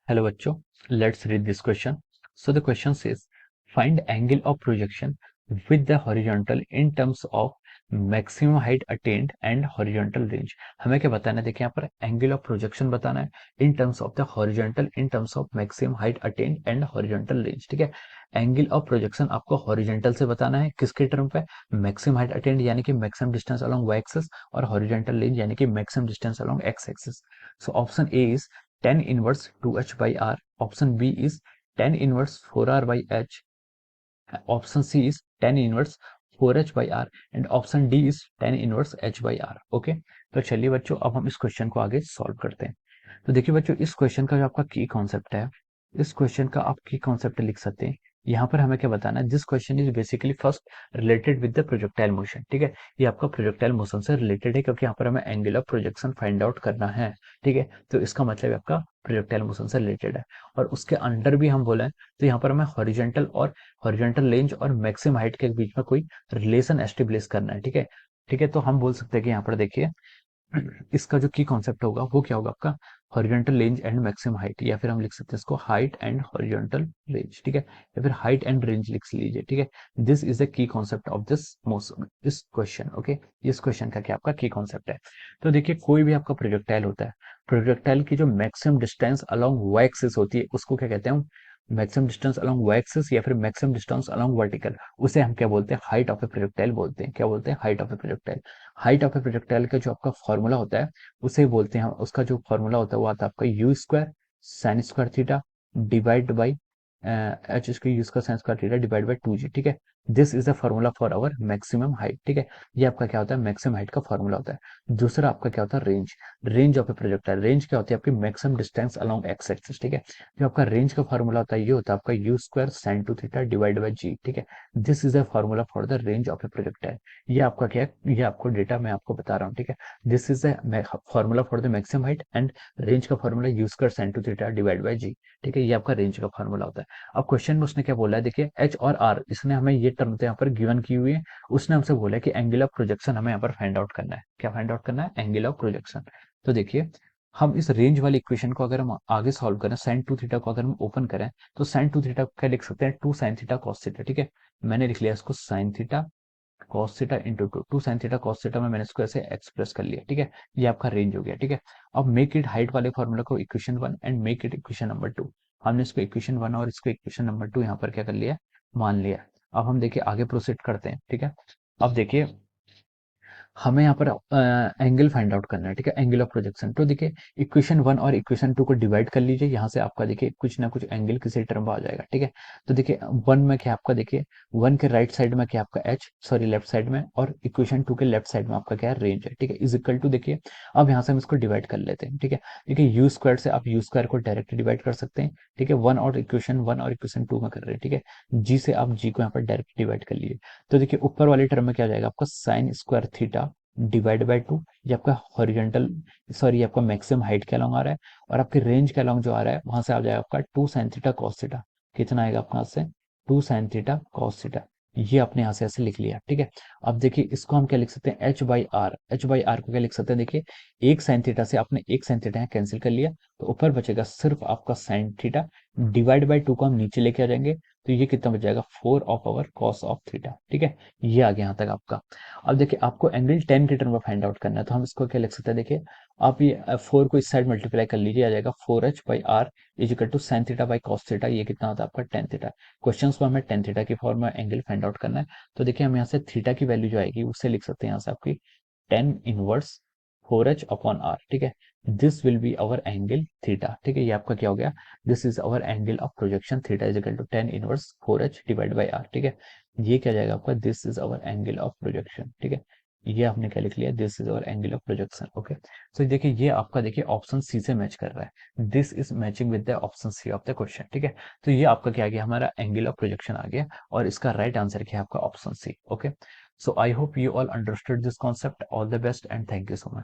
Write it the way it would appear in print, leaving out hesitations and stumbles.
Hello बच्चों, let's read this question. So the question says, find angle of projection with the horizontal in terms of maximum height attained and horizontal range. हमें क्या बताना है? देखिए यहाँ पर angle of projection बताना है in terms of the horizontal in terms of maximum height attend and horizontal range. ठीक है, एंगल ऑफ प्रोजेक्शन आपको हॉरिजॉन्टल से बताना है, किसके टर्म पे? मैक्सिमम हाइट अटेन्ड यानी कि maximum distance along y axis, और हॉरिजॉन्टल रेंज यानी कि maximum distance along x axis. So option a is tan inverse 2h by r. Option B is tan inverse 4r by h. Option C is tan inverse 4h by r and option D is tan inverse h by r. Okay, तो चलिए बच्चों अब हम इस question को आगे solve करते हैं। तो देखिए बच्चों, इस क्वेश्चन का जो आपका की कॉन्सेप्ट है, इस क्वेश्चन का आप की कॉन्सेप्ट लिख सकते हैं। यहाँ पर हमें क्या बताना है? This question is basically first related with the projectile motion. ठीक है, ये आपका प्रोजेक्टाइल मोशन से रिलेटेड है क्योंकि यहाँ पर हमें angle of projection find out करना है। ठीक है, तो इसका मतलब आपका प्रोजेक्टाइल मोशन से रिलेटेड है, और उसके अंडर भी हम बोले तो यहाँ पर हमें हॉरिजॉन्टल और हॉरिजॉन्टल रेंज और मैक्सिमम हाइट के बीच में कोई रिलेशन एस्टेब्लिश करना है। ठीक है, ठीक है, तो हम बोल सकते हैं कि यहाँ पर देखिए इसका जो की कॉन्सेप्ट होगा वो क्या होगा आपका? Horizontal range and maximum height, या फिर हम लिख सकते हैं इसको हाइट एंड हॉरिजॉन्टल रेंज। ठीक है, या फिर हाइट एंड रेंज लिख लीजिए। ठीक है, this is the key concept of this motion, इस क्वेश्चन। ओके, इस क्वेश्चन का क्या आपका की कॉन्सेप्ट है? तो देखिए कोई भी आपका प्रोजेक्टाइल होता है, प्रोजेक्टाइल की जो maximum distance along y axis होती है उसको क्या कहते हैं? Maximum distance along y axis या फिर मैक्सिमम डिस्टेंस अलोंग वर्टिकल, उसे हम क्या बोलते हैं? हाइट ऑफ ए प्रोजेक्टाइल बोलते हैं। क्या बोलते हैं? Height of a projectile. Height of a projectile का जो आपका फॉर्मूला होता है उसे बोलते हैं, उसका जो फॉर्मूला होता है वो आता है आपका u square sine square theta divide by h square u square sine square theta divide by 2g। ठीक है, this is the formula for our maximum height. ठीक है, ये आपका क्या होता है? मैक्सिमम हाइट का फॉर्मूला होता है। दूसरा आपका क्या होता है? Range. Range of a projectile, range क्या होती है? आपकी maximum distance along x axis. ठीक है, जो आपका रेंज का फॉर्मूला होता है ये होता है आपका u square sine 2 theta divide by g. ठीक है, this is the formula for the range of a projectile. ये आपका क्या है? ये आपको डेटा मैं आपको बता रहा हूँ। ठीक है, this is the formula for the maximum height and range का formula u square sine 2 theta divide by g. ठीक है, ये आपका रेंज का फॉर्मूला होता है। अब क्वेश्चन में उसने क्या बोला है? देखिए एच और आर, इसने हमें ये टर्म तो यहाँ पर गिवन की हुई है। उसने हमसे बोला है कि एंगल ऑफ प्रोजेक्शन हमें यहाँ पर फाइंड आउट करना है। क्या फाइंड आउट करना है? Angle of projection. तो देखिए हम इस रेंज वाली इक्वेशन को अगर हम आगे सॉल्व करें, साइन 2 थीटा को अगर हम ओपन करें तो साइन 2 थीटा क्या लिख सकते हैं? 2 साइन थीटा कॉस थीटा। ठीक है, मैंने लिख लिया इसको sine theta cos theta into two, 2 sine theta cos theta में मैंने इसको ऐसे एक्सप्रेस कर लिया। ठीक है, ये आपका रेंज हो गया। ठीक है, अब मेक इट हाइट वाले फॉर्मूला को equation 1 and make it equation number 2। हमने इसको इक्वेशन 1 और इसको इक्वेशन नंबर 2 यहाँ पर क्या कर लिया? मान लिया। अब हम देखिए आगे प्रोसीड करते हैं। ठीक है, अब देखिए हमें यहाँ पर एंगल फाइंड आउट करना है। ठीक है, एंगल ऑफ प्रोजेक्शन। तो देखिए इक्वेशन 1 और इक्वेशन 2 को डिवाइड कर लीजिए, यहाँ से आपका देखिए कुछ ना कुछ एंगल किसी टर्म में आ जाएगा। ठीक है, तो देखिए 1 में क्या आपका? देखिए 1 के राइट साइड में क्या आपका? एच, सॉरी लेफ्ट साइड में, और इक्वेशन 2 के लेफ्ट साइड में आपका क्या है? रेंज है। ठीक है, इज इक्वल टू, देखिए अब यहाँ से हम इसको डिवाइड कर लेते हैं। ठीक है, देखिए यू स्क्वायर से आप यू स्क्वायर को डायरेक्ट डिवाइड कर सकते हैं। ठीक है, 1 और इक्वेशन 2 में कर रहे हैं। ठीक है, जी से आप जी को यहाँ पर डायरेक्ट डिवाइड कर लीजिए। तो देखिए ऊपर वाले टर्म में क्या आ जाएगा आपका? Sign square theta divide by 2, ये आपका हॉरिजॉन्टल, सॉरी आपका मैक्सिमम हाइट के अलॉन्ग आ रहा है, और आपके रेंज के अलॉन्ग जो आ रहा है वहां से आ जाएगा आपका 2 साइन थीटा कॉस थीटा। कितना आएगा आपका यहाँ से? 2 साइन थीटा कॉस थीटा। ये आपने यहाँ से ऐसे लिख लिया। ठीक है, अब देखिए इसको हम क्या लिख सकते हैं? H by r. H by r को क्या लिख सकते हैं? देखिए एक साइन थीटा से आपने एक साइन थीटा यहाँ कैंसिल कर लिया, तो ऊपर बचेगा सिर्फ आपका साइन थीटा, डिवाइड बाई 2 को हम नीचे लेके आ जाएंगे, तो ये कितना बच जाएगा? 4 of our cos of theta. ठीक है, ये आ गया यहाँ तक आपका। अब देखिए आपको एंगल 10 के टर्म में फाइंड आउट करना है, तो हम इसको क्या लिख सकते हैं? देखिए आप ये 4 को इस साइड मल्टीप्लाई कर लीजिए, आ जाएगा 4h by r is equal to sine theta by cos theta. ये कितना होता है आपका? 10 थीटा। क्वेश्चन में हमें 10 थीटा की फॉर्म में एंगल फाइंड आउट करना है, तो देखिए हम यहाँ से थीटा की वैल्यू जो आएगी उससे लिख सकते हैं यहाँ से आपकी 10 इनवर्स 4h अपॉन आर। ठीक है, this will be our angle theta. ठीक है, ये आपका क्या हो गया? This is our angle of projection theta is equal to 10 inverse 4h divide by r. ठीक है, ये क्या जाएगा आपका? This is our angle of projection. ठीक है, ये आपने क्या लिख लिया? This is our angle of projection. Okay, तो देखिए ये आपका देखिए ऑप्शन सी से मैच कर रहा है, this is matching with the option c of the question. ठीक है, तो ये आपका क्या आ गया? हमारा एंगल ऑफ प्रोजेक्शन आ गया, और इसका राइट आंसर क्या है आपका? Option c. Okay, so I hope you all understood this concept. All the best and thank you so much.